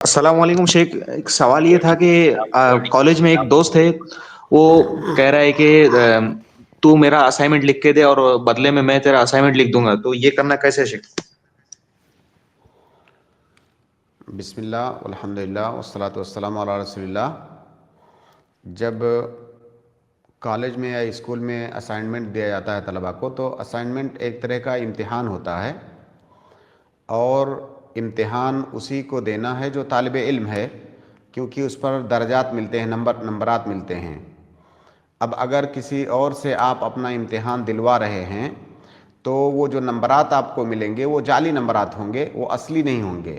السلام علیکم شیخ، ایک سوال یہ تھا کہ کالج میں ایک دوست ہے، وہ کہہ رہا ہے کہ تو میرا اسائنمنٹ لکھ کے دے اور بدلے میں تیرا اسائنمنٹ لکھ دوں گا، تو یہ کرنا کیسے شیخ؟ بسم اللہ والحمد للہ والصلاۃ والسلام علی رسول اللہ۔ جب کالج میں یا اسکول میں اسائنمنٹ دیا جاتا ہے طلباء کو، تو اسائنمنٹ ایک طرح کا امتحان ہوتا ہے، اور امتحان اسی کو دینا ہے جو طالب علم ہے، کیونکہ اس پر درجات ملتے ہیں، نمبرات ملتے ہیں۔ اب اگر کسی اور سے آپ اپنا امتحان دلوا رہے ہیں تو وہ جو نمبرات آپ کو ملیں گے وہ جعلی نمبرات ہوں گے، وہ اصلی نہیں ہوں گے۔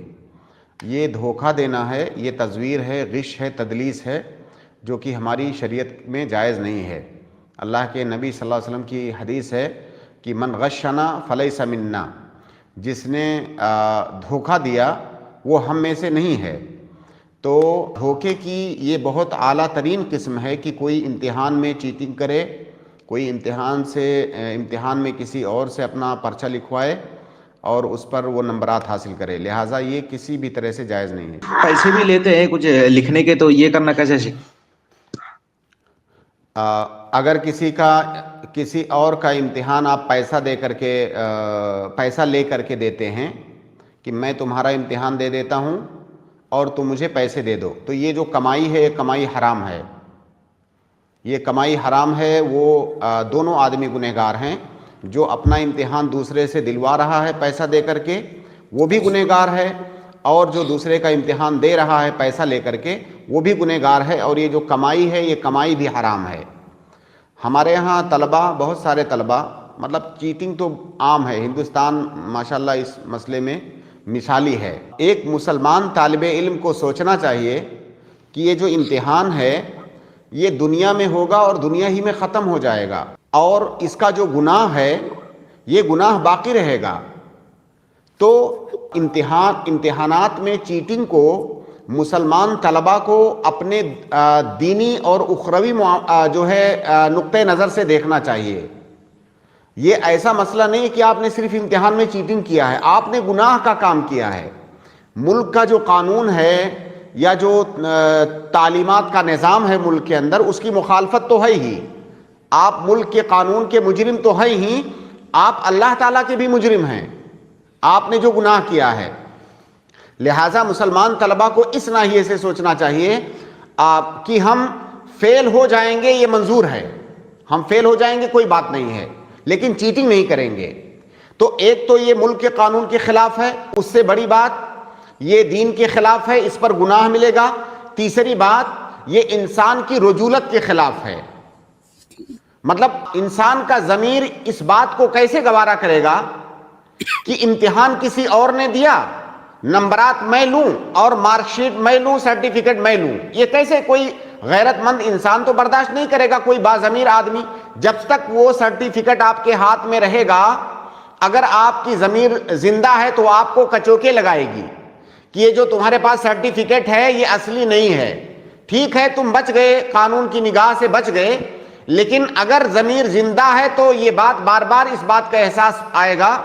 یہ دھوکہ دینا ہے، یہ تزویر ہے، غش ہے، تدلیس ہے، جو کہ ہماری شریعت میں جائز نہیں ہے۔ اللہ کے نبی صلی اللہ علیہ وسلم کی حدیث ہے کہ من غشنا فلیس منا، جس نے دھوکہ دیا وہ ہم میں سے نہیں ہے۔ تو دھوکے کی یہ بہت اعلیٰ ترین قسم ہے کہ کوئی امتحان میں چیٹنگ کرے، کوئی امتحان میں کسی اور سے اپنا پرچہ لکھوائے اور اس پر وہ نمبرات حاصل کرے، لہٰذا یہ کسی بھی طرح سے جائز نہیں ہے۔ پیسے بھی لیتے ہیں کچھ لکھنے کے، تو یہ کرنا کیسے شیخ؟ اگر کسی اور کا امتحان آپ پیسہ لے کر کے دیتے ہیں کہ میں تمہارا امتحان دے دیتا ہوں اور تم مجھے پیسے دے دو، تو یہ جو کمائی ہے، یہ کمائی حرام ہے، یہ کمائی حرام ہے۔ وہ دونوں آدمی گنہگار ہیں، جو اپنا امتحان دوسرے سے دلوا رہا ہے پیسہ دے کر کے وہ بھی گنہگار ہے، اور جو دوسرے کا امتحان دے رہا ہے پیسہ لے کر کے وہ بھی گنہگار ہے، اور یہ جو کمائی ہے یہ کمائی بھی حرام ہے۔ ہمارے ہاں طلباء، بہت سارے طلباء، مطلب چیٹنگ تو عام ہے، ہندوستان ماشاءاللہ اس مسئلے میں مثالی ہے۔ ایک مسلمان طالب علم کو سوچنا چاہیے کہ یہ جو امتحان ہے یہ دنیا میں ہوگا اور دنیا ہی میں ختم ہو جائے گا، اور اس کا جو گناہ ہے یہ گناہ باقی رہے گا۔ تو امتحانات میں چیٹنگ کو مسلمان طلباء کو اپنے دینی اور اخروی جو ہے نقطہ نظر سے دیکھنا چاہیے۔ یہ ایسا مسئلہ نہیں کہ آپ نے صرف امتحان میں چیٹنگ کیا ہے، آپ نے گناہ کا کام کیا ہے۔ ملک کا جو قانون ہے یا جو تعلیمات کا نظام ہے ملک کے اندر، اس کی مخالفت تو ہے ہی۔ آپ ملک کے قانون کے مجرم تو ہے ہی، آپ اللہ تعالیٰ کے بھی مجرم ہیں، آپ نے جو گناہ کیا ہے۔ لہٰذا مسلمان طلباء کو اس ناحیے سے سوچنا چاہیے کہ ہم فیل ہو جائیں گے، یہ منظور ہے، ہم فیل ہو جائیں گے کوئی بات نہیں ہے، لیکن چیٹنگ نہیں کریں گے۔ تو ایک تو یہ ملک کے قانون کے خلاف ہے، اس سے بڑی بات یہ دین کے خلاف ہے، اس پر گناہ ملے گا۔ تیسری بات یہ انسان کی رجولت کے خلاف ہے، مطلب انسان کا ضمیر اس بات کو کیسے گوارا کرے گا کہ امتحان کسی اور نے دیا، نمبرات میں لوں اور مارک شیٹ میں لوں، سرٹیفکیٹ میں لوں؟ یہ کیسے کوئی غیرت مند انسان تو برداشت نہیں کرے گا، کوئی باضمیر آدمی۔ جب تک وہ سرٹیفکیٹ آپ کے ہاتھ میں رہے گا، اگر آپ کی ضمیر زندہ ہے تو آپ کو کچوکے لگائے گی کہ یہ جو تمہارے پاس سرٹیفکیٹ ہے یہ اصلی نہیں ہے۔ ٹھیک ہے، تم بچ گئے، قانون کی نگاہ سے بچ گئے، لیکن اگر ضمیر زندہ ہے تو یہ بات بار بار اس بات کا احساس آئے گا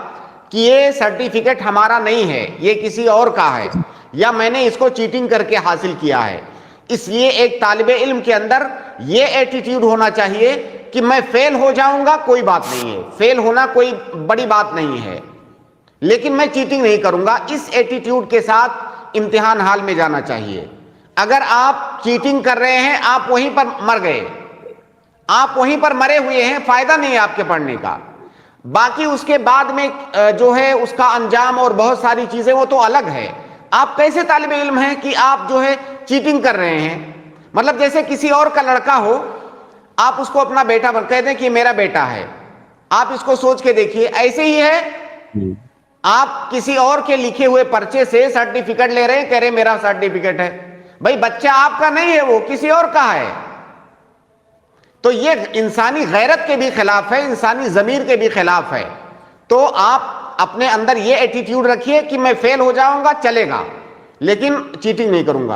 کہ یہ سرٹیفکیٹ ہمارا نہیں ہے، یہ کسی اور کا ہے، یا میں نے اس کو چیٹنگ کر کے حاصل کیا ہے۔ اس لیے ایک طالب علم کے اندر یہ ایٹیٹیوڈ ہونا چاہیے کہ میں فیل ہو جاؤں گا کوئی بات نہیں ہے، فیل ہونا کوئی بڑی بات نہیں ہے، لیکن میں چیٹنگ نہیں کروں گا۔ اس ایٹیٹیوڈ کے ساتھ امتحان ہال میں جانا چاہیے۔ اگر آپ چیٹنگ کر رہے ہیں، آپ وہیں پر مر گئے، آپ وہیں پر مرے ہوئے ہیں، فائدہ نہیں ہے آپ کے پڑھنے کا۔ باقی اس کے بعد میں جو ہے اس کا انجام اور بہت ساری چیزیں وہ تو الگ ہے۔ آپ کیسے طالب علم ہیں کہ آپ جو ہے چیٹنگ کر رہے ہیں؟ مطلب جیسے کسی اور کا لڑکا ہو، آپ اس کو اپنا بیٹا کہہ دیں کہ یہ میرا بیٹا ہے۔ آپ اس کو سوچ کے دیکھیے، ایسے ہی ہے۔ آپ کسی اور کے لکھے ہوئے پرچے سے سرٹیفکیٹ لے رہے ہیں، کہہ رہے میرا سرٹیفکیٹ ہے۔ بھائی بچہ آپ کا نہیں ہے، وہ کسی اور کا ہے۔ تو یہ انسانی غیرت کے بھی خلاف ہے، انسانی ضمیر کے بھی خلاف ہے۔ تو آپ اپنے اندر یہ ایٹیٹیوڈ رکھیے کہ میں فیل ہو جاؤں گا چلے گا، لیکن چیٹنگ نہیں کروں گا۔